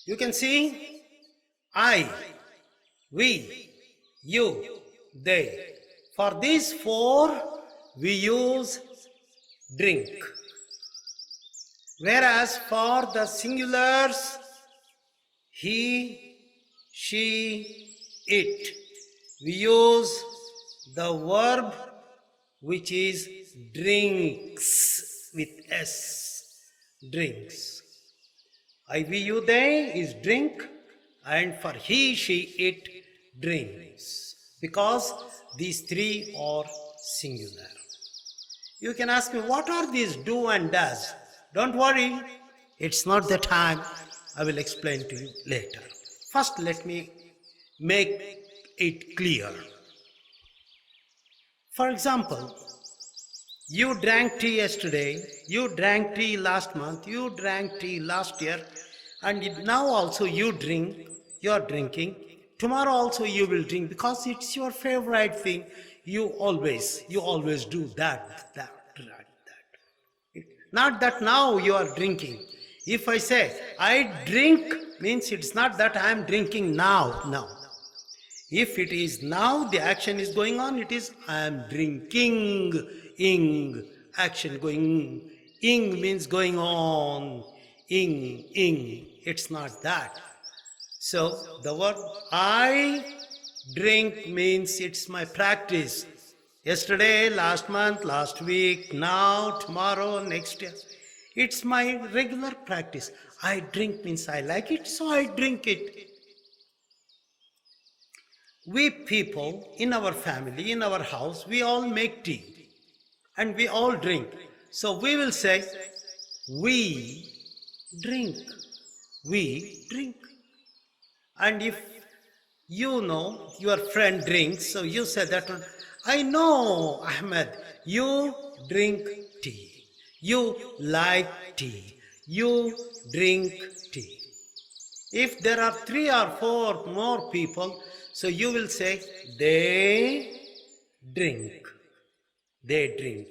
You can see I, we, you, they. For these four, we use drink. Whereas for the singulars, he, she, it, we use the verb which is drinks with S, drinks. I, we, you, they is drink, and for he, she, it, drinks. Because these three are singular. You can ask me, what are these do and does? Don't worry, it's not the time. I will explain to you later. First, let me make it clear. For example, you drank tea yesterday, you drank tea last month, you drank tea last year, and now also you drink, you are drinking. Tomorrow also you will drink because it's your favorite thing. You always do that. Not that now you are drinking. If I say, I drink, means it's not that I am drinking now. No. If it is now, the action is going on, it is I am drinking, ing, action going, ing means going on, ing, it's not that. So the word I drink means it's my practice. Yesterday, last month, last week, now, tomorrow, next year. It's my regular practice. I drink means I like it, so I drink it. We people in our family, in our house, we all make tea and we all drink. So we will say, we drink. We drink. And if you know your friend drinks, so you say that one, I know, Ahmed, you drink tea. You like tea. You drink tea. If there are 3 or 4 more people, so you will say, they drink. They drink.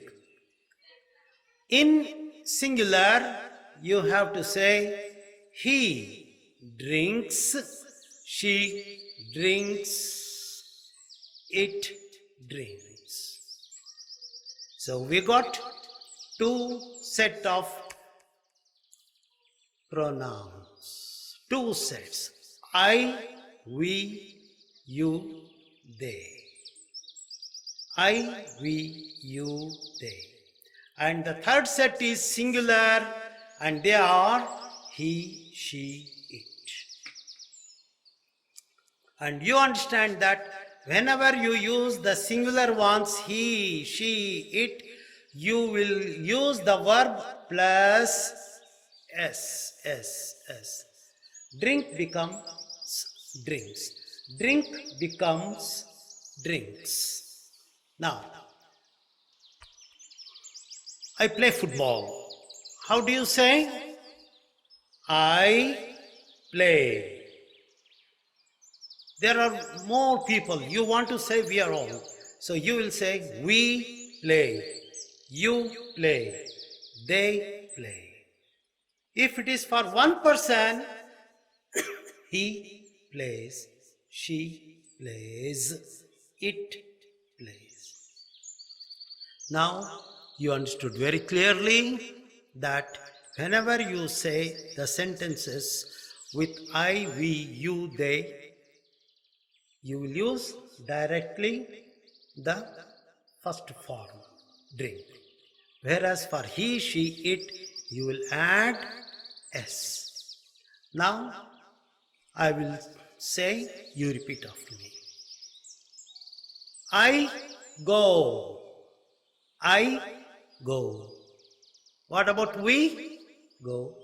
In singular, you have to say, he drinks, she drinks, it drinks. So we got 2 sets of pronouns. 2 sets. I, we, you, they. I, we, you, they. And the third set is singular, and they are he, she, it. And you understand that whenever you use the singular ones, he, she, it, you will use the verb plus s. Drink becomes drinks. Drink becomes drinks. Now, I play football. How do you say? I play. There are more people. You want to say we are all. So you will say we play. You play. They play. If it is for one person, he plays. She plays, it plays. Now, you understood very clearly that whenever you say the sentences with I, we, you, they, you will use directly the first form, drink. Whereas for he, she, it, you will add s. Now, I will say, you repeat after me. I go. I go. What about we? Go.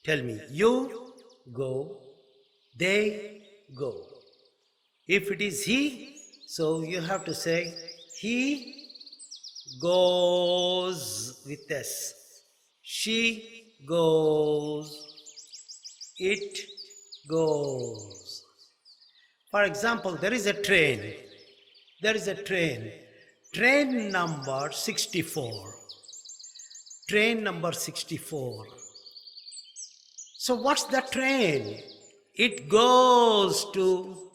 Tell me, you go. They go. If it is he, so you have to say, he goes with s. She goes. It goes. For example, there is a train. There is a train. Train number 64. Train number 64. So what's the train? It goes to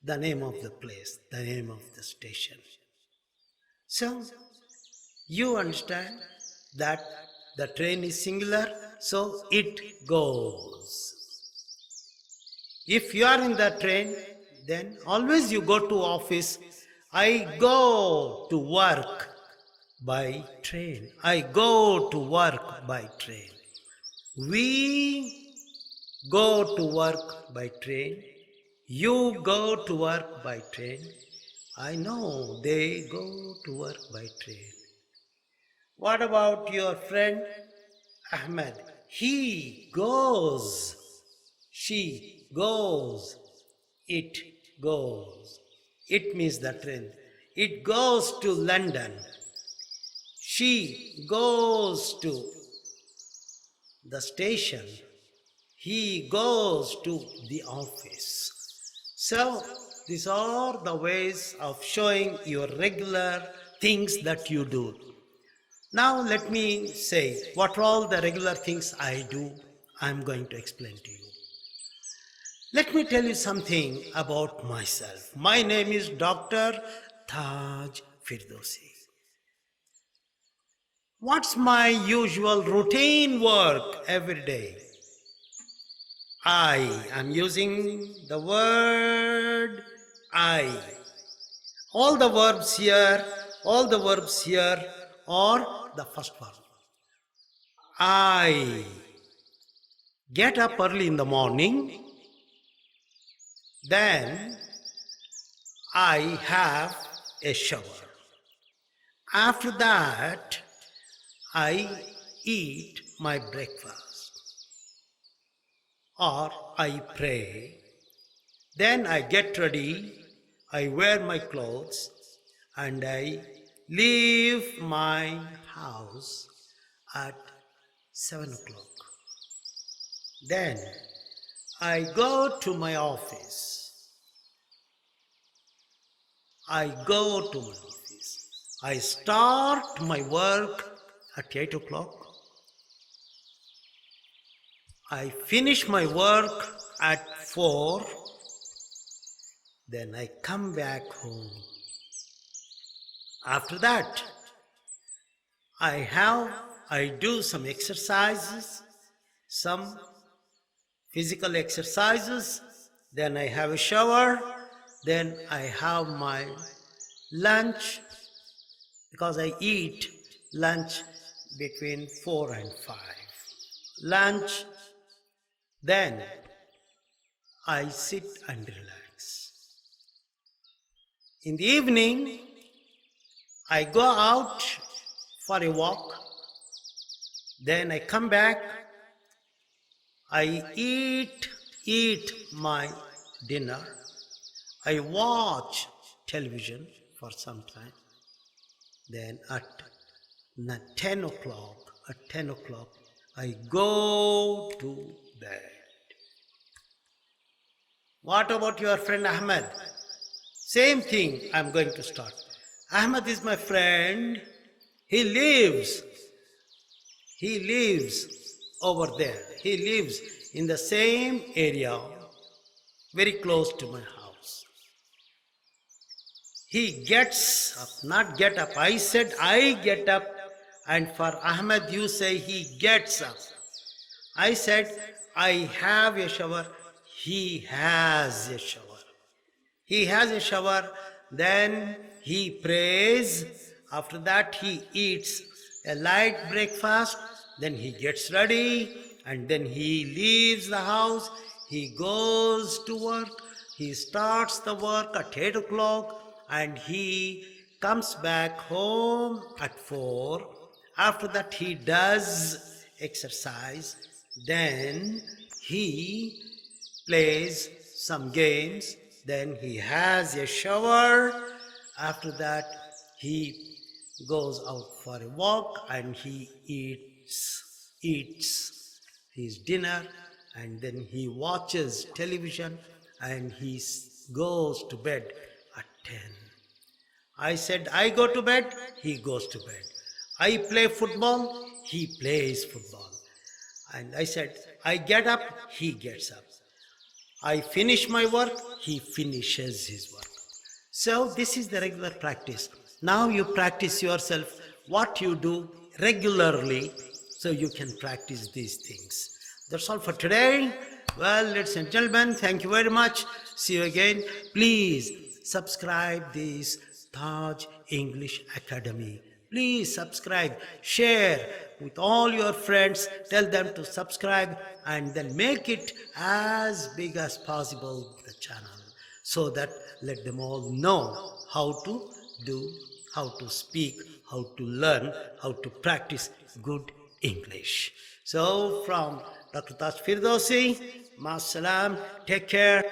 the name of the place, the name of the station. So you understand that the train is singular, so it goes. If you are in the train, then always you go to office. I go to work by train. I go to work by train. We go to work by train. You go to work by train. I know they go to work by train. What about your friend Ahmed? He goes. She goes. It goes. It means the train. It goes to London. She goes to the station. He goes to the office. So these are the ways of showing your regular things that you do. Now let me say what are all the regular things I do. I'm going to explain to you. Let me tell you something about myself. My name is Dr. Taj Firdousi. What's my usual routine work every day? I am using the word I. All the verbs here are the first verb. I get up early in the morning, then I have a shower. After that, I eat my breakfast or I pray. Then I get ready, I wear my clothes and I leave my house at 7 o'clock. Then I go to my office. I start my work at 8 o'clock. I finish my work at 4. Then I come back home. After that, I do some exercises, some physical exercises. Then I have a shower. Then I have my lunch, because I eat lunch between 4 and 5. Lunch. Then I sit and relax. In the evening, I go out for a walk. Then I come back. I eat my dinner. I watch television for some time. Then at 10 o'clock, I go to bed. What about your friend Ahmed? Same thing I'm going to start. Ahmed is my friend. He lives over there. He lives in the same area, very close to my house. He gets up, not get up. I said I get up, and for Ahmed you say he gets up. I said I have a shower. He has a shower. He has a shower, then he prays. After that he eats a light breakfast. Then he gets ready and then he leaves the house. He goes to work. He starts the work at 8 o'clock and he comes back home at 4. After that he does exercise. Then he plays some games. Then he has a shower. After that he goes out for a walk and he eats his dinner, and then he watches television and he goes to bed at 10. I said I go to bed, he goes to bed. I play football, he plays football. And I said, I get up, he gets up. I finish my work, he finishes his work. So this is the regular practice. Now you practice yourself what you do regularly so you can practice these things. That's all for today. Well, ladies and gentlemen, thank you very much. See you again. Please subscribe this Taj English Academy. Please subscribe, share with all your friends, tell them to subscribe and then make it as big as possible, the channel, so that let them all know how to do, how to speak, how to learn, how to practice good English. So from Dr. Taj Firdousi, Masalam, take care.